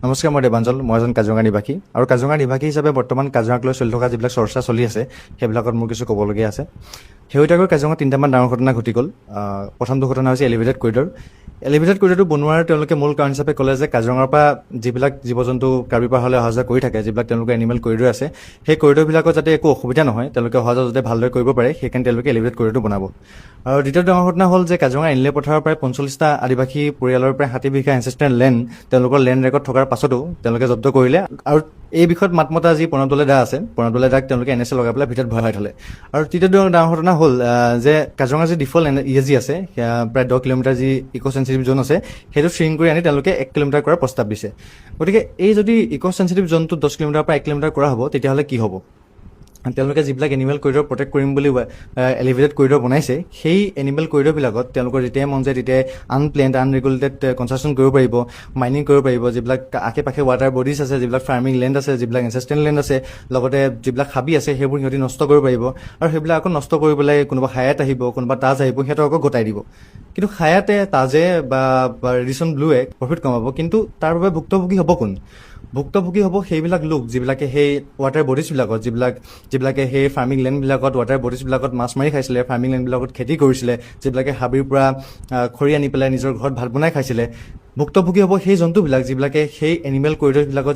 নমস্কাৰ, মই দেৱাঞ্জল। মই এজন কাজিৰঙা নিবাসী আৰু কাজিৰঙা নিবাসী হিচাপে বৰ্তমান কাজিৰঙাক লৈ চলি থকা যিবিলাক চৰ্চা চলি আছে সেইবিলাকত মোৰ কিছু ক'বলগীয়া আছে। শেহতীয়াকৈ কাজিৰঙাত তিনিটামান ডাঙৰ ঘটনা ঘটি গ'ল। প্ৰথমটো ঘটনা হৈছে এলিভেটেড কৰিডৰ। এলিভেটেড কৰিডৰটো বনোৱাৰ তেওঁলোকে মূল কাৰণ হিচাপে ক'লে যে কাজিৰঙাৰ পৰা যিবিলাক জীৱ জন্তু কাৰ্বি পাহাৰলৈ অহা যোৱা কৰি থাকে, যিবিলাক তেওঁলোকৰ এনিমেল কৰিডৰ আছে, সেই কৰিডৰবিলাকত যাতে একো অসুবিধা নহয়, তেওঁলোকে অহা যোৱা যাতে ভালদৰে কৰিব পাৰে, সেইকাৰণে তেওঁলোকে এলিভেটেড কৰিডৰটো বনাব। আৰু দ্বিতীয় ডাঙৰ ঘটনা হ'ল যে কাজিৰঙা এনিলে পথাৰৰ প্ৰায় 45টা আদিবাসী পৰিয়ালৰ প্ৰায় 60 বিঘা এনচেষ্ট্ৰেল লেণ্ড তেওঁলোকৰ লেণ্ড ৰেকৰ্ড থকাৰ পাছতো তেওঁলোকে জব্দ কৰিলে। আৰু এই বিষয়ত মাতমতা যি প্ৰণৱ দলে দা আছে, প্ৰণৱ দলে দাক তেওঁলোকে NSA লগাই পেলাই ভিতৰত ভৰাই থ'লে। আৰু তৃতীয় ডাঙৰ ঘটনা হ'ল যে কাজিৰঙাৰ যি ডিফল্ট ESG আছে, প্ৰায় 10 কিলোমিটাৰ যি ইক' চেঞ্চিটিভ জ'ন আছে, সেইটো শ্ৰিংক কৰি আনি তেওঁলোকে 1 কিলোমিটাৰ কৰাৰ প্ৰস্তাৱ দিছে। গতিকে এই যদি ইক' চেঞ্চিটিভ জ'নটো 10 কিলোমিটাৰৰ পৰা 1 কিলোমিটাৰ কৰা হ'ব, তেতিয়াহ'লে কি হ'ব? তেওঁলোকে যিবিলাক এনিমেল কৰিডৰ প্ৰটেক্ট কৰিম বুলি এলিভেটেড কৰিডৰ বনাইছে, সেই এনিমেল কৰিডৰবিলাকত তেওঁলোকৰ যেতিয়াই মন যায় তেতিয়াই আনপ্লেণ্ড আনৰেগুলেটেড কনষ্ট্ৰাকশ্যন কৰিব পাৰিব, মাইনিং কৰিব পাৰিব। যিবিলাক আশে পাশে ৱাটাৰ বডিজ আছে, যিবিলাক ফাৰ্মিং লেণ্ড আছে, যিবিলাক এনচেষ্ট্ৰেল লেণ্ড আছে, লগতে যিবিলাক হাবি আছে, সেইবোৰ সিহঁতি নষ্ট কৰিব পাৰিব। আৰু সেইবিলাক আকৌ নষ্ট কৰি পেলাই কোনোবা হায়াত আহিব, কোনোবা তাজ আহিব, সিহঁতক আকৌ গতাই দিব। কিন্তু হায়াতে, তাজে বা ৰেডিচন ব্লুৱে প্ৰফিট কমাব, কিন্তু তাৰ বাবে ভুক্তভোগী হ'ব কোন? ভুক্তভোগী হ'ব সেইবিলাক লোক যিবিলাকে সেই ৱাটাৰ বডিজবিলাকত, যিবিলাকে সেই ফাৰ্মিং লেণ্ডবিলাকত, ৱাটাৰ বডিজবিলাকত মাছ মাৰি খাইছিলে, ফাৰ্মিং লেণ্ডবিলাকত খেতি কৰিছিলে, যিবিলাকে হাবিৰ পৰা খৰি আনি পেলাই নিজৰ ঘৰত ভাত বনাই খাইছিলে। ভুক্তভোগী হ'ব সেই জন্তুবিলাক যিবিলাকে সেই এনিমেল কৰিডৰবিলাকত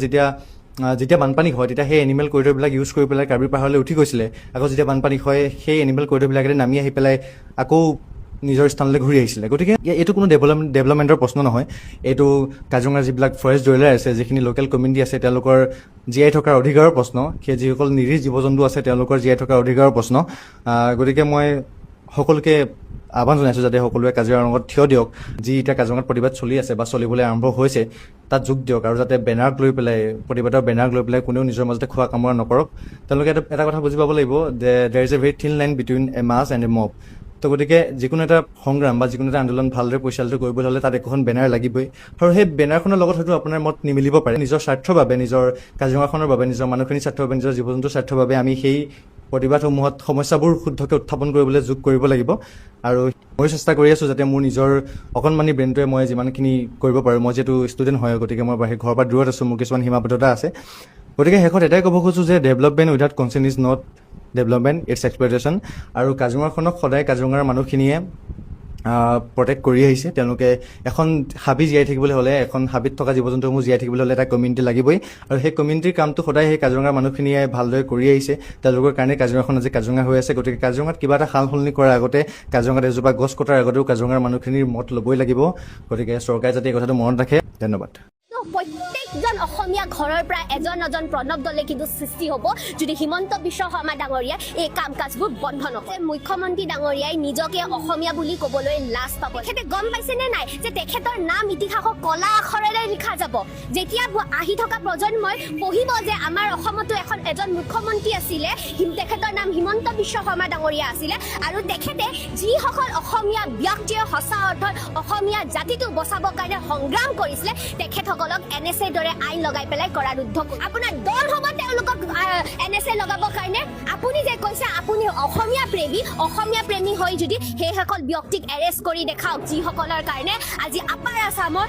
যেতিয়া বানপানী হয়, তেতিয়া সেই এনিমেল কৰিডৰবিলাক ইউজ কৰি পেলাই কাৰ্বি পাহাৰলৈ উঠি গৈছিলে। আকৌ যেতিয়া বানপানী হয়, সেই এনিমেল কৰিডৰবিলাকেৰে নামি আহি পেলাই আকৌ নিজৰ স্থানলৈ ঘূৰি আহিছিলে। গতিকে এইটো কোনো ডেভেলপমেণ্টৰ প্ৰশ্ন নহয়। এইটো কাজিৰঙাৰ যিবিলাক ফৰেষ্ট ডুৱেলাৰ আছে, যিখিনি লোকেল কমিউনিটি আছে, তেওঁলোকৰ জীয়াই থকাৰ অধিকাৰৰ প্ৰশ্ন। সেই যিসকল নিৰীহ জীৱ জন্তু আছে, তেওঁলোকৰ জীয়াই থকাৰ অধিকাৰৰ প্ৰশ্ন। গতিকে মই সকলোকে আহ্বান জনাইছোঁ যাতে সকলোৱে কাজিৰঙাৰ লগত থিয় দিয়ক। যি এতিয়া কাজিৰঙাত প্ৰতিবাদ চলি আছে বা চলিবলৈ আৰম্ভ হৈছে, তাত যোগ দিয়ক। আৰু যাতে বেনাৰক লৈ পেলাই, প্ৰতিবাদৰ বেনাৰক লৈ পেলাই কোনেও নিজৰ মাজতে খোৱা কামোৰা নকৰক। তেওঁলোকে এটা কথা বুজি পাব লাগিব যে there is a very thin line between a mass and a mob. তো গতিকে যিকোনো এটা সংগ্ৰাম বা যিকোনো এটা আন্দোলন ভালদৰে পৰিচালিত কৰিবলৈ হ'লে তাত একোখন বেনাৰ লাগিবই। আৰু সেই বেনাৰখনৰ লগত হয়তো আপোনাৰ মত নিমিলিব পাৰে। নিজৰ স্বাৰ্থৰ বাবে, নিজৰ কাজিৰঙাখনৰ বাবে, নিজৰ মানুহখিনিৰ স্বাৰ্থৰ বাবে, নিজৰ জীৱ জন্তুৰ স্বাৰ্থৰ বাবে আমি সেই প্ৰতিবাদসমূহত সমস্যাবোৰ শুদ্ধকৈ উত্থাপন কৰিবলৈ যোগ কৰিব লাগিব। আৰু ময়ো চেষ্টা কৰি আছোঁ যাতে মোৰ নিজৰ অকণমানি ব্ৰেইনটোৱে মই যিমানখিনি কৰিব পাৰোঁ। মই যিহেতু ষ্টুডেণ্ট হয়, গতিকে মই ঘৰৰ পৰা দূৰত আছোঁ, মোৰ কিছুমান সীমাবদ্ধতা আছে। গতিকে শেষত এটাই ক'ব খোজোঁ যে development without consent is not development, it's exploitation. আৰু কাজিৰঙাখনক সদায় কাজিৰঙাৰ মানুহখিনিয়ে প্ৰটেক্ট কৰি আহিছে। তেওঁলোকে এখন হাবি জীয়াই থাকিবলৈ হ'লে, এখন হাবিত থকা জীৱ জন্তুসমূহ জীয়াই থাকিবলৈ হ'লে এটা কমিউনিটি লাগিবই। আৰু সেই কমিউনিটিৰ কামটো সদায় সেই কাজিৰঙাৰ মানুহখিনিয়ে ভালদৰে কৰি আহিছে। তেওঁলোকৰ কাৰণে কাজিৰঙাখন আজি কাজিৰঙা হৈ আছে। গতিকে কাজিৰঙাত কিবা এটা সাল সলনি কৰাৰ আগতে, কাজিৰঙাত এজোপা গছ কটাৰ আগতেও কাজিৰঙাৰ মানুহখিনিৰ মত ল'বই লাগিব। গতিকে চৰকাৰে যাতে এই কথাটো মনত ৰাখে। ধন্যবাদ। প্ৰত্যেকজন অসমীয়া ঘৰৰ পৰা এজন প্ৰণৱ দলে কিন্তু সৃষ্টি হ'ব যদি হিমন্ত বিশ্ব শৰ্মা ডাঙৰীয়াই এই কাম কাজবোৰ বন্ধ নকৰে। মুখ্যমন্ত্ৰী ডাঙৰীয়াই নিজকে অসমীয়া বুলি ক'বলৈ লাজ পাব। তেখেতে গম পাইছেনে নাই যে তেখেতৰ নাম ইতিহাসৰ কলা আখৰেৰে লিখা যাব। যেতিয়া আহি থকা প্ৰজন্মই পঢ়িব যে আমাৰ অসমতো এজন মুখ্যমন্ত্ৰী আছিলে, তেখেতৰ নাম হিমন্ত বিশ্ব শৰ্মা ডাঙৰীয়া আছিলে। আৰু তেখেতে যিসকল অসমীয়া ব্যক্তিয়ে সঁচা অৰ্থত অসমীয়া জাতিটো বচাবৰ কাৰণে সংগ্ৰাম কৰিছিলে, তেখেতসকলক NSA দৰে আইন লগাই পেলাই কৰাৰ উদ্যোগ। আপোনাৰ দল হ'ব তেওঁলোকক NSA লগাবৰ কাৰণে। আপুনি যে কৈছে আপুনি অসমীয়া প্ৰেমী হৈ যদি সেইসকল ব্যক্তিক এৰেষ্ট কৰি দেখাওক, যিসকলৰ কাৰণে আজি আপাৰ আছামৰ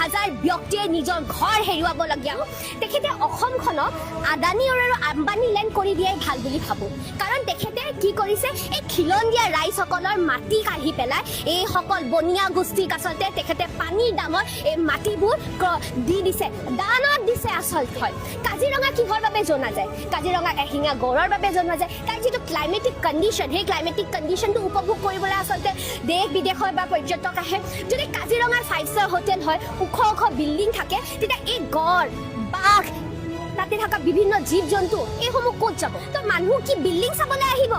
হাজাৰ ব্যক্তিয়ে নিজৰ ঘৰ হেৰুৱাবলগীয়া হ'ল। তেখেতে অসমখনক আদানী আৰু আম্বানী লেণ্ড কৰি দিয়াই ভাল বুলি ভাবোঁ। কাৰণ তেখেতে কি কৰিছে, এই খিলঞ্জীয়া ৰাইজসকলৰ মাটি কাঢ়ি পেলাই এইসকল বনিয়া গোষ্ঠীক আচলতে তেখেতে পানীৰ দামত এই মাটিবোৰ দি দিছে, দানত দিছে আচলতে। হয়, কাজিৰঙা কিহৰ বাবে জনা যায়? কাজিৰঙা এশিঙীয়া গঁড়ৰ বাবে জনা যায়। তাৰ যিটো ক্লাইমেটিক কণ্ডিশ্যন, সেই ক্লাইমেটিক কণ্ডিশ্যনটো উপভোগ কৰিবলৈ আচলতে দেশ বিদেশৰ বা পৰ্যটক আহে। যদি কাজিৰঙাৰ 5 ষ্টাৰ হোটেল হয়, ওখ বিল্ডিং থাকে, তেতিয়া এই গঁড়, বাঘ, তাতে থকা বিভিন্ন জীৱ জন্তু এইসমূহ ক'ত যাব? তো মানুহ কি বিল্ডিং চাবলৈ আহিব?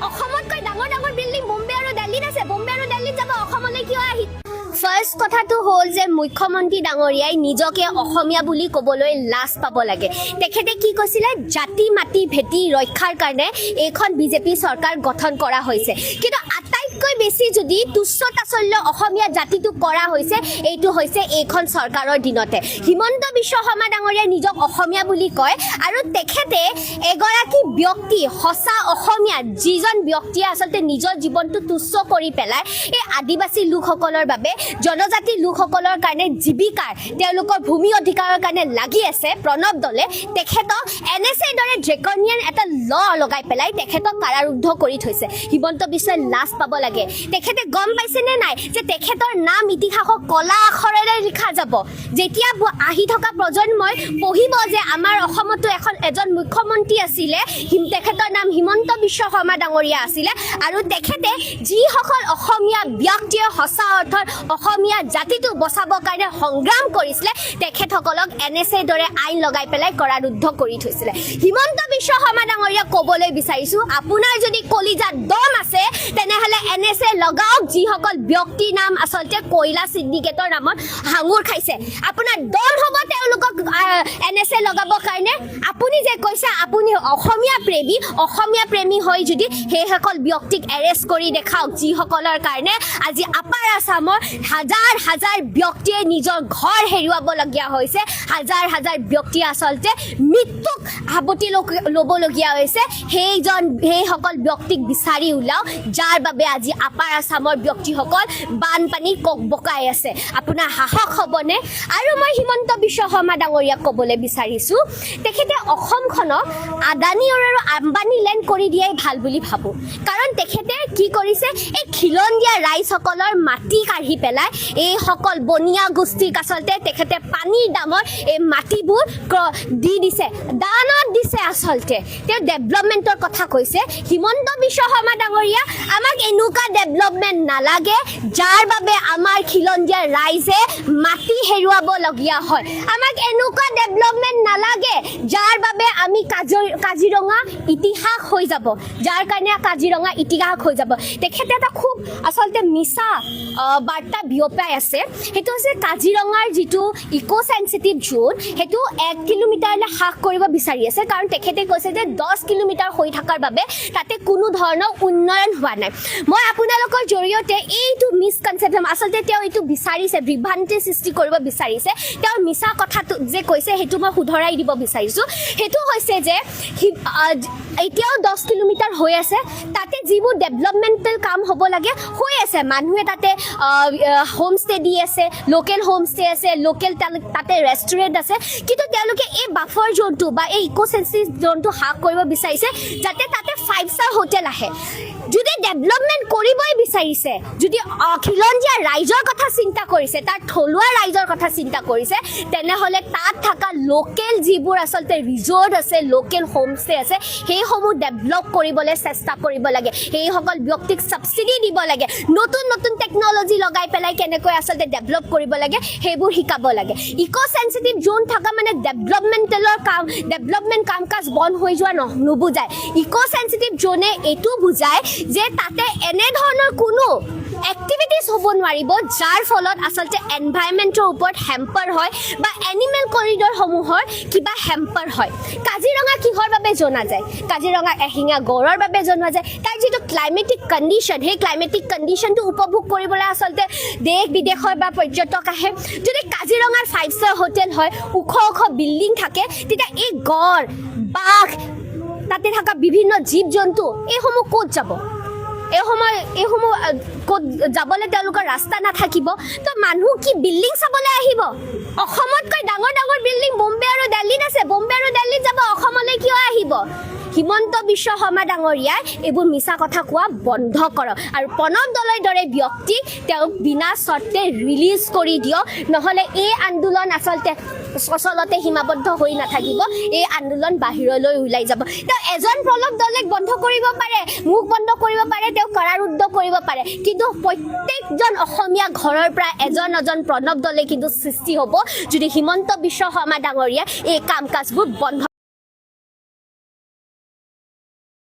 অসমতকৈ ডাঙৰ বিল্ডিং বোম্বে আৰু দিল্লীত আছে। বোম্বে আৰু দিল্লীত যাব, অসমলৈ কিয় আহি? ফাৰ্ষ্ট কথাটো হ'ল যে মুখ্যমন্ত্ৰী ডাঙৰীয়াই নিজকে অসমীয়া বুলি ক'বলৈ লাজ পাব লাগে। তেখেতে কি কৈছিলে, জাতি মাটি ভেটি ৰক্ষাৰ কাৰণে এইখন BJP চৰকাৰ গঠন কৰা হৈছে। কিন্তু আটাইতকৈ আটাইতকৈ বেছি যদি তুচ্ছ তাচ্ছল্য অসমীয়া জাতিটোক কৰা হৈছে এইটো হৈছে এইখন চৰকাৰৰ দিনতে হিমন্ত বিশ্ব শৰ্মা ডাঙৰীয়াই নিজক অসমীয়া বুলি কয় আৰু তেখেতে এগৰাকী ব্যক্তি সঁচা অসমীয়া যিজন ব্যক্তিয়ে আচলতে নিজৰ জীৱনটো তুচ্ছ কৰি পেলাই এই আদিবাসী লোকসকলৰ বাবে জনজাতি লোকসকলৰ কাৰণে জীৱিকাৰ তেওঁলোকৰ ভূমি অধিকাৰৰ কাৰণে লাগি আছে প্ৰণৱ দলে তেখেতক NSA দৰে ড্ৰেকনিয়ান এটা ল লগাই পেলাই তেখেতক কাৰাৰুদ্ধ কৰি থৈছে হিমন্ত বিশ্বই লাজ পাব লাগে তেখেতে গম পাইছে নে নাই যে তেখেতৰ নাম ইতিহাসক কলা আখৰেৰে লিখা যাব যেতিয়া আহি থকা প্ৰজন্মই পঢ়িব যে আমাৰ অসমতো এজন মুখ্যমন্ত্ৰী আছিলে তেখেতৰ নাম হিমন্ত বিশ্ব শৰ্মা ডাঙৰীয়া আছিলে আৰু তেখেতে যিসকল অসমীয়া ব্যক্তিয়ে সঁচা অৰ্থত অসমীয়া জাতিটো বচাবৰ কাৰণে সংগ্ৰাম কৰিছিলে তেখেতসকলক NSA দৰে আইন লগাই পেলাই কৰাৰুদ্ধ কৰি থৈছিলে হিমন্ত বিশ্ব শৰ্মা ডাঙৰীয়াক ক'বলৈ বিচাৰিছোঁ আপোনাৰ যদি কলিজাত দম আছে তেনেহ'লে NSA লগাওক যিসকল ব্যক্তিৰ নাম আচলতে কয়লা চিণ্ডিকেটৰ নামত হাঙুৰ খাইছে আপোনাৰ দম হ'ব তেওঁলোকক NSA লগাবৰ কাৰণে আপুনি যে কৈছে আপুনি অসমীয়া প্ৰেমী হৈ যদি সেইসকল ব্যক্তিক এৰেষ্ট কৰি দেখাওক যিসকলৰ কাৰণে আজি আপাৰ আছামৰ হাজাৰ ব্যক্তিয়ে নিজৰ ঘৰ হেৰুৱাবলগীয়া হৈছে হাজাৰ ব্যক্তিয়ে আচলতে মৃত্যুক সাৱটি ল'বলগীয়া হৈছে সেইসকল ব্যক্তিক বিচাৰি ওলাও যাৰ বাবে আজি আপাৰ আছামৰ ব্যক্তিসকল বানপানীত বকাই আছে আপোনাৰ সাহস হ'বনে আৰু মই হিমন্ত বিশ্ব শৰ্মা ডাঙৰীয়াক ক'বলৈ বিচাৰিছোঁ তেখেতে অসমখনক আদানী আৰু আম্বানী লেণ্ড কৰি দিয়াই ভাল বুলি ভাবোঁ কাৰণ তেখেতে কি কৰিছে এই খিলঞ্জীয়া ৰাইজসকলৰ মাটি কাঢ়ি পেলাই এইসকল বনিয়া গোষ্ঠীক আচলতে তেখেতে পানীৰ দামত এই মাটিবোৰ দি দিছে দানত দিছে আচলতে তেওঁ ডেভেলপমেণ্টৰ কথা কৈছে হিমন্ত বিশ্ব শৰ্মা ডাঙৰীয়া আমাক এনেকুৱা ডেভেলপমেণ্ট নালাগে যাৰ বাবে আমাৰ খিলঞ্জীয়া ৰাইজে মাটি হেৰুৱাবলগীয়া হয় আমাক এনেকুৱা ডেভেলপমেণ্ট নালাগে যাৰ বাবে আমি কাজিৰঙা ইতিহাস হৈ যাব যাৰ কাৰণে কাজিৰঙা ইতিহাস হৈ যাব তেখেতে এটা খুব আচলতে মিছা বাৰ্তা বিয়পাই আছে সেইটো হৈছে কাজিৰঙাৰ যিটো ইকো চেনচিটিভ জোন সেইটো 1 কিলোমিটাৰলৈ হ্ৰাস কৰিব বিচাৰি আছে কাৰণ তেখেতে কৈছে যে 10 কিলোমিটাৰ হৈ থকাৰ বাবে তাতে কোনো ধৰণৰ উন্নয়ন হোৱা নাই মই আপোনালোকৰ জৰিয়তে এইটো মিছকনচেপশ্যন আচলতে তেওঁ এইটো বিচাৰিছে বিভ্ৰান্তিৰ সৃষ্টি কৰিব বিচাৰিছে তেওঁৰ মিছা কথাটো যে কৈছে সেইটো মই শুধৰাই দিব বিচাৰিছোঁ সেইটো হৈছে যে এতিয়াও 10 কিলোমিটাৰ হৈ আছে তাতে যিবোৰ ডেভেলপমেণ্টেল কাম হ'ব লাগে হৈ আছে মানুহে তাতে হোমষ্টে দি আছে লোকেল হোমষ্টে আছে লোকেল তাতে ৰেষ্টুৰেণ্ট আছে কিন্তু তেওঁলোকে এই বাফাৰ জোনটো বা এই ইকো চেনচিটিভ জোনটো হ্ৰাস কৰিব বিচাৰিছে যাতে তাতে 5-star হোটেল আহে যদি ডেভেলপমেণ্ট কৰিবই বিচাৰিছে যদি খিলঞ্জীয়া ৰাইজৰ কথা চিন্তা কৰিছে তাৰ থলুৱা ৰাইজৰ কথা চিন্তা কৰিছে তেনেহ'লে তাত থকা লোকেল যিবোৰ আচলতে ৰিজৰ্ট আছে লোকেল হোমষ্টে আছে সেইসমূহ ডেভেলপ কৰিবলৈ চেষ্টা কৰিব লাগে সেইসকল ব্যক্তিক ছাবচিডি দিব লাগে নতুন টেকন'লজি লগাই পেলাই কেনেকৈ আচলতে ডেভেলপ কৰিব লাগে সেইবোৰ শিকাব লাগে ইকো চেনচিটিভ জোন থকা মানে ডেভেলপমেণ্ট কাম কাজ বন্ধ হৈ যোৱা নুবুজায় ইকো চেনচিটিভ জোনে এইটো বুজায় যে তাতে এনেধৰণৰ কোনো এক্টিভিটিজ হ'ব নোৱাৰিব যাৰ ফলত আচলতে এনভাইৰনমেণ্টৰ ওপৰত হেম্পাৰ হয় বা এনিমেল কৰিডৰসমূহৰ কিবা হেম্পাৰ হয় কাজিৰঙা কিহৰ বাবে জনা যায় কাজিৰঙা এশিঙীয়া গঁড়ৰ বাবে জনা যায় তাৰ যিটো ক্লাইমেটিক কণ্ডিশ্যন সেই ক্লাইমেটিক কণ্ডিশ্যনটো উপভোগ কৰিবলৈ আচলতে দেশ বিদেশৰ বা পৰ্যটক আহে যদি কাজিৰঙাৰ 5-star হোটেল হয় ওখ বিল্ডিং থাকে তেতিয়া এই গঁড় বাঘ তাতে থকা বিভিন্ন জীৱ জন্তু এইসমূহ ক'ত যাব এইসমূহ ক'ত যাবলৈ তেওঁলোকৰ ৰাস্তা নাথাকিব তো মানুহ কি বিল্ডিং চাবলৈ আহিব অসমতকৈ ডাঙৰ বিল্ডিং বম্বে আৰু দিল্লীত আছে বম্বে আৰু দিল্লীত যাব অসমলৈ কিয় আহিব হিমন্ত বিশ্ব শৰ্মা ডাঙৰীয়াই এইবোৰ মিছা কথা কোৱা বন্ধ কৰক আৰু প্ৰণৱ দলৰ দৰে ব্যক্তিক তেওঁক বিনা চৰ্তে ৰিলিজ কৰি দিয়ক নহ'লে এই আন্দোলন আচলতে সচলতে সীমাবদ্ধ হৈ নাথাকিব এই আন্দোলন বাহিৰলৈ ওলাই যাব তেওঁ এজন প্ৰণৱ দলক বন্ধ কৰিব পাৰে মুখ বন্ধ কৰিব পাৰে তেওঁ কাৰাৰুদ্ধ কৰিব পাৰে কিন্তু প্ৰত্যেকজন অসমীয়া ঘৰৰ পৰা এজন প্ৰণৱ দলে কিন্তু সৃষ্টি হ'ব যদি হিমন্ত বিশ্ব শৰ্মা ডাঙৰীয়া এই কাম কাজবোৰ বন্ধ